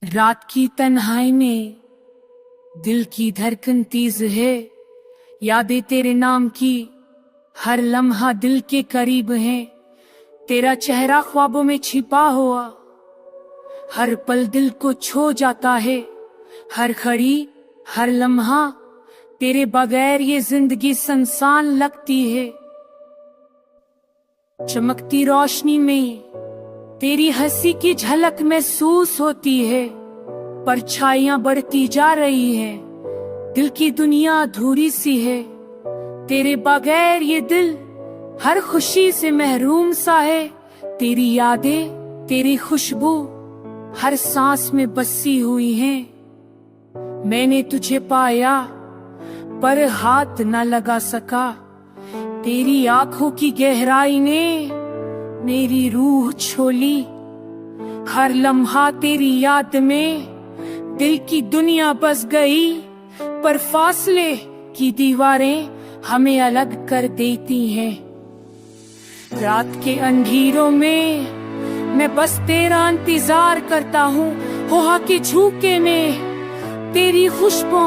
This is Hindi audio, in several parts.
रात की तन्हाई में दिल की धड़कन तेज है। यादें तेरे नाम की हर लम्हा दिल के करीब है। तेरा चेहरा ख्वाबों में छिपा हुआ हर पल दिल को छू जाता है। हर घड़ी हर लम्हा तेरे बगैर ये जिंदगी सुनसान लगती है। चमकती रोशनी में तेरी हंसी की झलक महसूस होती है। परछाइयां बढ़ती जा रही है, दिल की दुनिया अधूरी सी है। तेरे बगैर ये दिल हर खुशी से महरूम सा है। तेरी यादें तेरी खुशबू हर सांस में बसी हुई हैं। मैंने तुझे पाया पर हाथ न लगा सका। तेरी आंखों की गहराई ने मेरी रूह छोली। हर लम्हा तेरी याद में दिल की दुनिया बस गई। पर फासले की दीवारें हमें अलग कर देती हैं। रात के अंधेरों में मैं बस तेरा इंतजार करता हूँ। हुआ के झोंके में तेरी खुशबू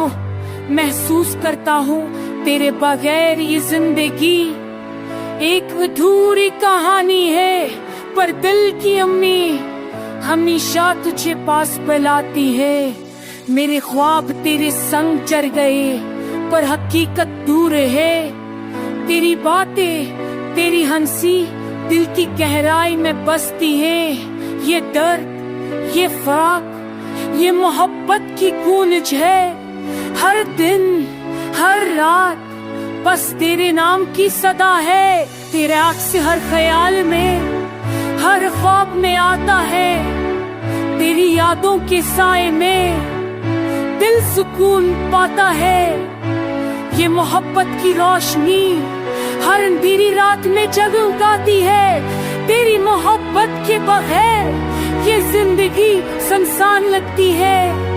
महसूस करता हूँ। तेरे बगैर ये जिंदगी एक अधूरी कहानी है। पर दिल की अम्मी हमेशा तुझे पास बुलाती है। मेरे ख्वाब तेरे संग चढ़ गए पर हकीकत दूर है। तेरी बातें तेरी हंसी दिल की गहराई में बसती है। ये दर्द ये फराक ये मोहब्बत की गूंज है। हर दिन हर रात बस तेरे नाम की सदा है। तेरे आँख से हर ख्याल में हर ख्वाब में आता है। तेरी यादों के साए में दिल सुकून पाता है। ये मोहब्बत की रोशनी हर अंधेरी रात में जगमगाती है। तेरी मोहब्बत के बगैर ये जिंदगी सुनसान लगती है।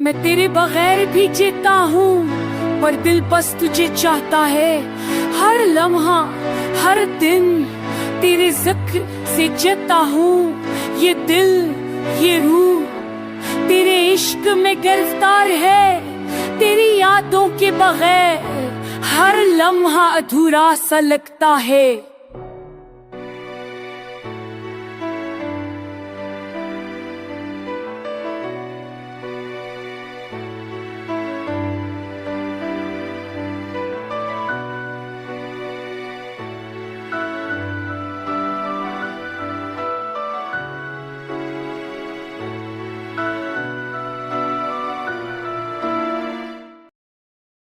मैं तेरे बगैर भी जीता हूँ पर दिल बस तुझे चाहता है। हर लम्हा हर दिन तेरे जिक्र से जीता हूँ। ये दिल ये रूह तेरे इश्क में गिरफ्तार है। तेरी यादों के बगैर हर लम्हा अधूरा सा लगता है।